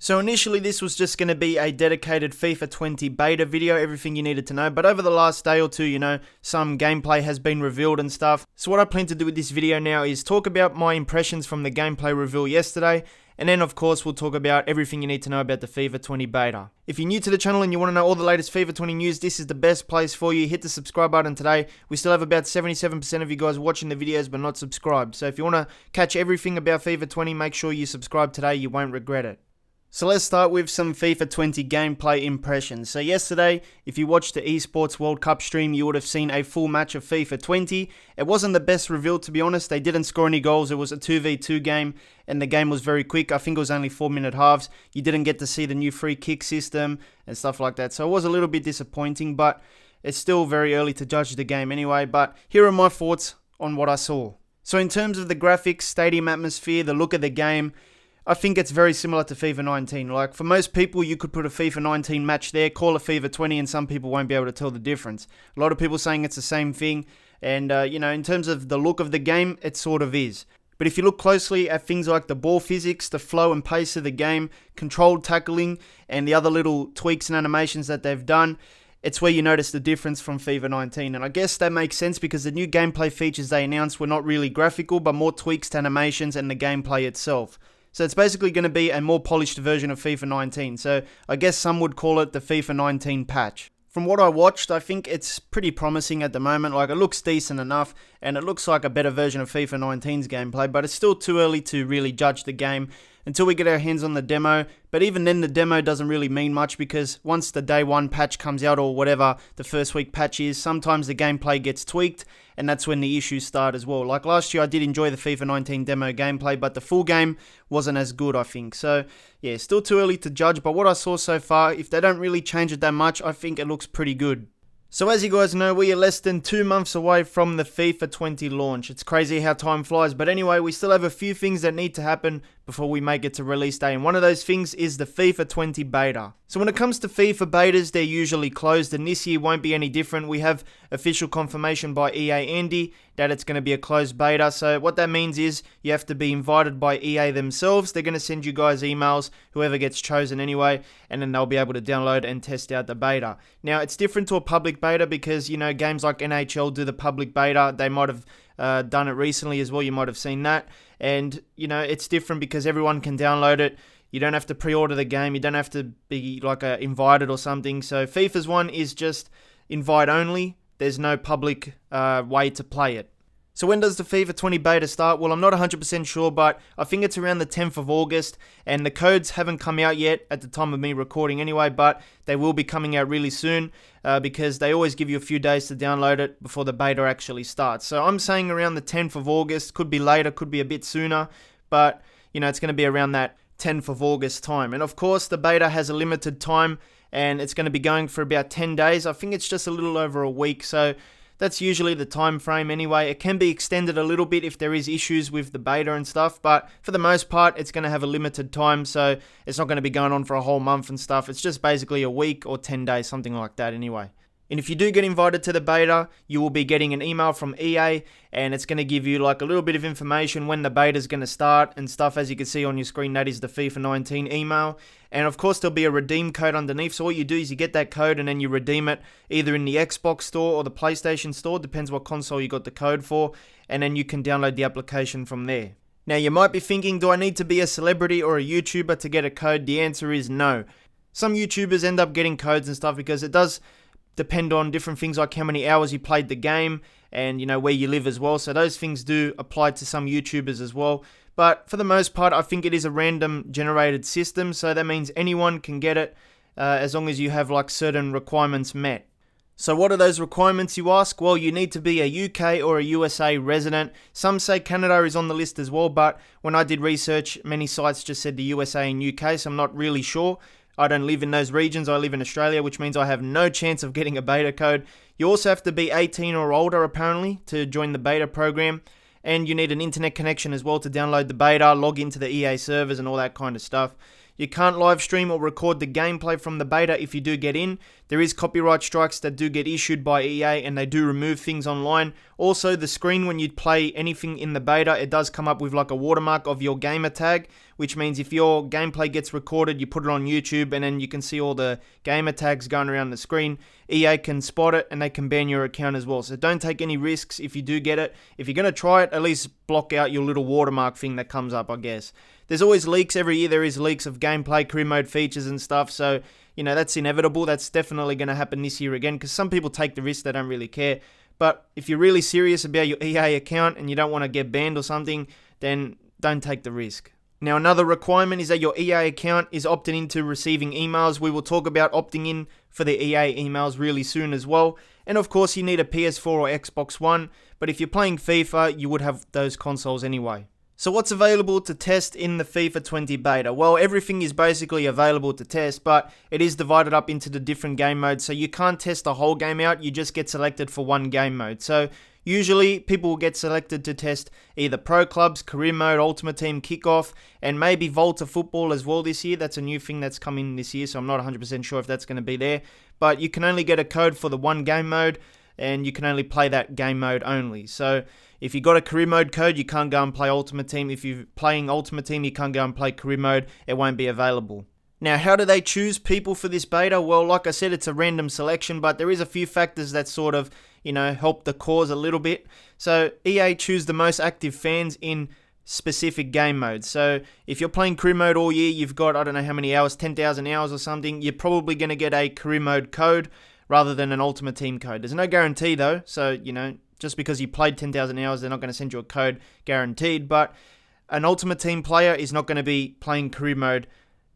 So initially this was just going to be a dedicated FIFA 20 beta video, everything you needed to know, but over the last day or two, some gameplay has been revealed and stuff. So what I plan to do with this video now is talk about my impressions from the gameplay reveal yesterday, and then of course we'll talk about everything you need to know about the FIFA 20 beta. If you're new to the channel and you want to know all the latest FIFA 20 news, this is the best place for you. Hit the subscribe button today. We still have about 77% of you guys watching the videos but not subscribed. So if you want to catch everything about FIFA 20, make sure you subscribe today, you won't regret it. So let's start with some FIFA 20 gameplay impressions. So yesterday, if you watched the Esports World Cup stream, you would have seen a full match of FIFA 20. It wasn't the best reveal, to be honest. They didn't score any goals. It was a 2v2 game, and the game was very quick. I think it was only 4-minute halves. You didn't get to see the new free kick system and stuff like that. So it was a little bit disappointing, but it's still very early to judge the game anyway. But here are my thoughts on what I saw. So in terms of the graphics, stadium atmosphere, the look of the game, I think it's very similar to FIFA 19. Like, for most people, you could put a FIFA 19 match there, call it FIFA 20, and some people won't be able to tell the difference. A lot of people saying it's the same thing, and, in terms of the look of the game, it sort of is. But if you look closely at things like the ball physics, the flow and pace of the game, controlled tackling, and the other little tweaks and animations that they've done, it's where you notice the difference from FIFA 19. And I guess that makes sense because the new gameplay features they announced were not really graphical, but more tweaks to animations and the gameplay itself. So it's basically going to be a more polished version of FIFA 19. So I guess some would call it the FIFA 19 patch. From what I watched, I think it's pretty promising at the moment. Like, it looks decent enough, and it looks like a better version of FIFA 19's gameplay, but it's still too early to really judge the game until we get our hands on the demo. But even then, the demo doesn't really mean much because once the day one patch comes out, or whatever the first week patch is, sometimes the gameplay gets tweaked, and that's when the issues start as well. Like last year, I did enjoy the FIFA 19 demo gameplay, but the full game wasn't as good, I think. So yeah, still too early to judge, but what I saw so far, if they don't really change it that much, I think it looks pretty good. So as you guys know, we are less than 2 months away from the FIFA 20 launch. It's crazy how time flies, but anyway, we still have a few things that need to happen before we make it to release day, and one of those things is the FIFA 20 beta. So when it comes to FIFA betas, they're usually closed, and this year won't be any different. We have official confirmation by EA Andy that it's going to be a closed beta. So what that means is you have to be invited by EA themselves. They're going to send you guys emails, whoever gets chosen anyway, and then they'll be able to download and test out the beta. Now, it's different to a public beta because, games like NHL do the public beta. They might have done it recently as well. You might have seen that. And, it's different because everyone can download it. You don't have to pre-order the game. You don't have to be invited or something. So FIFA's one is just invite only. There's no public way to play it. So when does the FIFA 20 beta start? Well, I'm not 100% sure, but I think it's around the 10th of August, and the codes haven't come out yet at the time of me recording anyway, but they will be coming out really soon because they always give you a few days to download it before the beta actually starts. So I'm saying around the 10th of August, could be later, could be a bit sooner, but it's going to be around that 10th of August time. And of course, the beta has a limited time, and it's going to be going for about 10 days. I think it's just a little over a week, so that's usually the time frame anyway. It can be extended a little bit if there is issues with the beta and stuff, but for the most part, it's going to have a limited time, so it's not going to be going on for a whole month and stuff. It's just basically a week or 10 days, something like that anyway. And if you do get invited to the beta, you will be getting an email from EA, and it's going to give you a little bit of information when the beta is going to start and stuff. As you can see on your screen, that is the FIFA 19 email. And of course, there'll be a redeem code underneath. So what you do is you get that code and then you redeem it either in the Xbox store or the PlayStation store. Depends what console you got the code for. And then you can download the application from there. Now, you might be thinking, do I need to be a celebrity or a YouTuber to get a code? The answer is no. Some YouTubers end up getting codes and stuff because it does depend on different things like how many hours you played the game and where you live as well. So those things do apply to some YouTubers as well. But for the most part, I think it is a random generated system. So that means anyone can get it as long as you have certain requirements met. So what are those requirements, you ask? Well, you need to be a UK or a USA resident. Some say Canada is on the list as well, but when I did research, many sites just said the USA and UK, so I'm not really sure. I don't live in those regions. I live in Australia, which means I have no chance of getting a beta code. You also have to be 18 or older, apparently, to join the beta program. And you need an internet connection as well to download the beta, log into the EA servers and all that kind of stuff. You can't live stream or record the gameplay from the beta if you do get in. There is copyright strikes that do get issued by EA and they do remove things online. Also, the screen when you play anything in the beta, it does come up with like a watermark of your gamer tag, which means if your gameplay gets recorded, you put it on YouTube and then you can see all the gamer tags going around the screen. EA can spot it and they can ban your account as well. So don't take any risks if you do get it. If you're going to try it, at least block out your little watermark thing that comes up, I guess. There's always leaks. Every year there is leaks of gameplay, career mode features and stuff. So, that's inevitable. That's definitely going to happen this year again because some people take the risk. They don't really care. But if you're really serious about your EA account and you don't want to get banned or something, then don't take the risk. Now, another requirement is that your EA account is opted into receiving emails. We will talk about opting in for the EA emails really soon as well. And of course, you need a PS4 or Xbox One. But if you're playing FIFA, you would have those consoles anyway. So what's available to test in the FIFA 20 beta? Well, everything is basically available to test, but it is divided up into the different game modes. So you can't test the whole game out. You just get selected for one game mode. So usually, people will get selected to test either Pro Clubs, Career Mode, Ultimate Team, Kickoff, and maybe Volta Football as well this year. That's a new thing that's coming this year, so I'm not 100% sure if that's going to be there. But you can only get a code for the one game mode, and you can only play that game mode only. So if you got a Career Mode code, you can't go and play Ultimate Team. If you're playing Ultimate Team, you can't go and play Career Mode. It won't be available. Now, how do they choose people for this beta? Well, like I said, it's a random selection, but there is a few factors that sort of, help the cause a little bit. So EA choose the most active fans in specific game modes. So if you're playing Career Mode all year, you've got, I don't know how many hours, 10,000 hours or something, you're probably going to get a Career Mode code rather than an Ultimate Team code. There's no guarantee though, so, just because you played 10,000 hours, they're not going to send you a code guaranteed, but an Ultimate Team player is not going to be playing Career Mode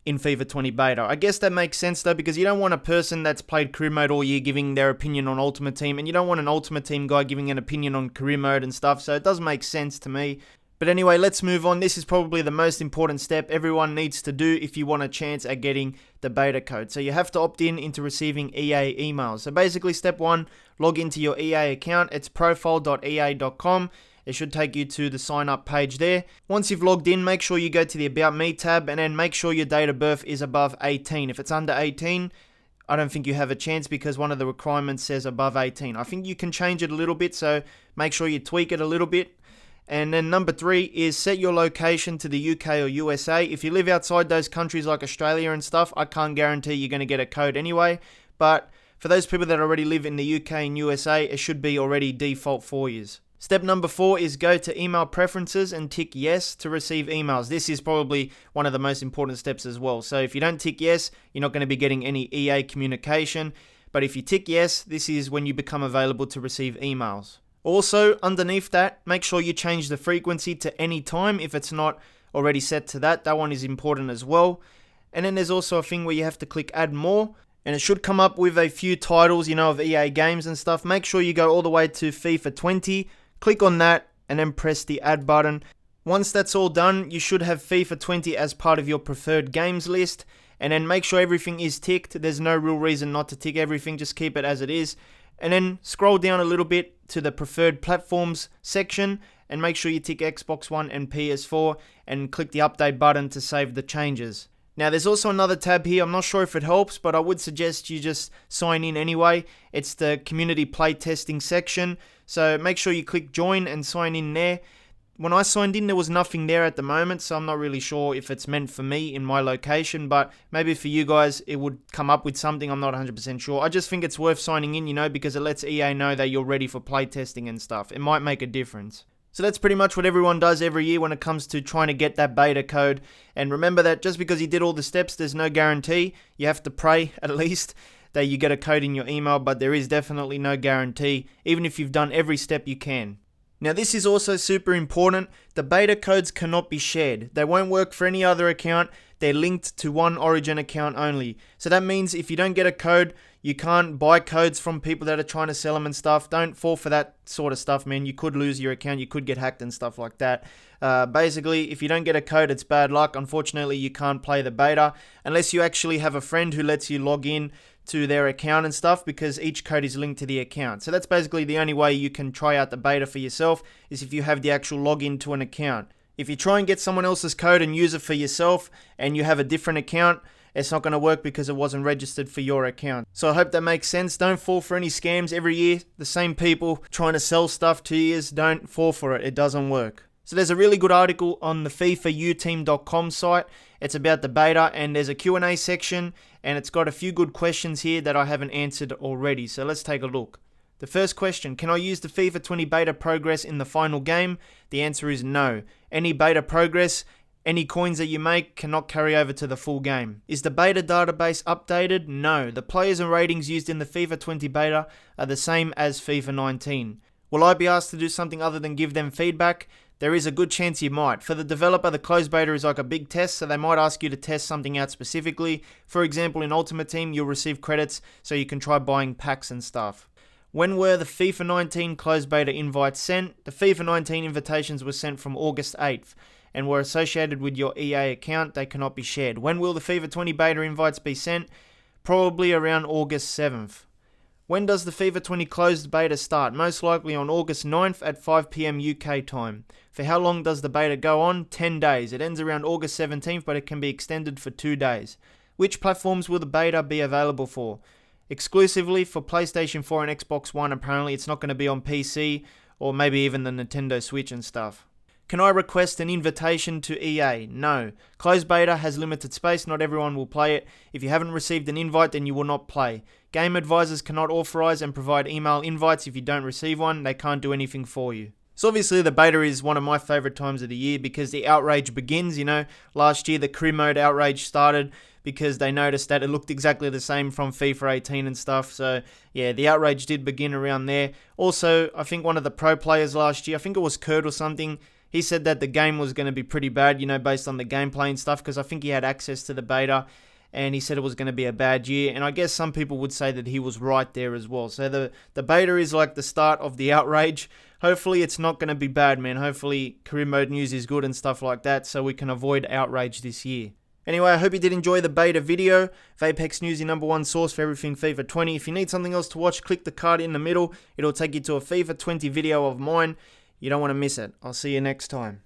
in FIFA 20 beta. I guess that makes sense though, because you don't want a person that's played Career Mode all year giving their opinion on Ultimate Team, and you don't want an Ultimate Team guy giving an opinion on Career Mode and stuff, so it does make sense to me. But anyway, let's move on. This is probably the most important step everyone needs to do if you want a chance at getting the beta code. So you have to opt in into receiving EA emails. So basically, step one, log into your EA account. It's profile.ea.com. It should take you to the sign up page there. Once you've logged in, make sure you go to the About Me tab and then make sure your date of birth is above 18. If it's under 18, I don't think you have a chance because one of the requirements says above 18. I think you can change it a little bit, so make sure you tweak it a little bit. And then number 3 is set your location to the UK or USA. If you live outside those countries like Australia and stuff, I can't guarantee you're going to get a code anyway. But for those people that already live in the UK and USA, it should be already default for you. Step number 4 is go to email preferences and tick yes to receive emails. This is probably one of the most important steps as well. So if you don't tick yes, you're not going to be getting any EA communication. But if you tick yes, this is when you become available to receive emails. Also, underneath that, make sure you change the frequency to any time if it's not already set to that. That one is important as well. And then there's also a thing where you have to click add more. And it should come up with a few titles, of EA games and stuff. Make sure you go all the way to FIFA 20. Click on that and then press the add button. Once that's all done, you should have FIFA 20 as part of your preferred games list. And then make sure everything is ticked. There's no real reason not to tick everything. Just keep it as it is. And then scroll down a little bit to the preferred platforms section and make sure you tick Xbox One and PS4 and click the update button to save the changes. Now there's also another tab here. I'm not sure if it helps, but I would suggest you just sign in anyway. It's the community playtesting section. So make sure you click join and sign in there. When I signed in, there was nothing there at the moment, so I'm not really sure if it's meant for me in my location, but maybe for you guys, it would come up with something. I'm not 100% sure. I just think it's worth signing in, because it lets EA know that you're ready for playtesting and stuff. It might make a difference. So that's pretty much what everyone does every year when it comes to trying to get that beta code. And remember that just because you did all the steps, there's no guarantee. You have to pray, at least, that you get a code in your email, but there is definitely no guarantee, even if you've done every step you can. Now this is also super important. The beta codes cannot be shared. They won't work for any other account. They're linked to one Origin account only. So that means if you don't get a code, you can't buy codes from people that are trying to sell them and stuff. Don't fall for that sort of stuff, man. You could lose your account. You could get hacked and stuff like that. Basically, if you don't get a code, it's bad luck. Unfortunately, you can't play the beta unless you actually have a friend who lets you log in to their account and stuff, because each code is linked to the account. So that's basically the only way you can try out the beta for yourself, is if you have the actual login to an account. If you try and get someone else's code and use it for yourself and you have a different account, it's not going to work because it wasn't registered for your account. So I hope that makes sense. Don't fall for any scams every year. The same people trying to sell stuff 2 years, don't fall for it. It doesn't work. So there's a really good article on the FIFAUteam.com site. It's about the beta and there's a Q&A section and it's got a few good questions here that I haven't answered already. So let's take a look. The first question, can I use the FIFA 20 beta progress in the final game? The answer is no. Any beta progress, any coins that you make cannot carry over to the full game. Is the beta database updated? No. The players and ratings used in the FIFA 20 beta are the same as FIFA 19. Will I be asked to do something other than give them feedback? There is a good chance you might. For the developer, the closed beta is like a big test, so they might ask you to test something out specifically. For example, in Ultimate Team, you'll receive credits so you can try buying packs and stuff. When were the FIFA 19 closed beta invites sent? The FIFA 19 invitations were sent from August 8th and were associated with your EA account. They cannot be shared. When will the FIFA 20 beta invites be sent? Probably around August 7th. When does the FIFA 20 closed beta start? Most likely on August 9th at 5 PM UK time. For how long does the beta go on? 10 days. It ends around August 17th, but it can be extended for 2 days. Which platforms will the beta be available for? Exclusively for PlayStation 4 and Xbox One. Apparently it's not going to be on PC or maybe even the Nintendo Switch and stuff. Can I request an invitation to EA? No. Closed beta has limited space, not everyone will play it. If you haven't received an invite, then you will not play. Game advisors cannot authorize and provide email invites if you don't receive one. They can't do anything for you. So obviously the beta is one of my favorite times of the year because the outrage begins, Last year the career mode outrage started because they noticed that it looked exactly the same from FIFA 18 and stuff. So yeah, the outrage did begin around there. Also, I think one of the pro players last year, I think it was Kurt or something, he said that the game was going to be pretty bad, based on the gameplay and stuff, because I think he had access to the beta, and he said it was going to be a bad year, and I guess some people would say that he was right there as well. So the beta is like the start of the outrage. Hopefully it's not going to be bad, man. Hopefully career mode news is good and stuff like that, so we can avoid outrage this year. Anyway, I hope you did enjoy the beta video. Vapex News, your #1 source for everything FIFA 20. If you need something else to watch, click the card in the middle. It'll take you to a FIFA 20 video of mine. You don't want to miss it. I'll see you next time.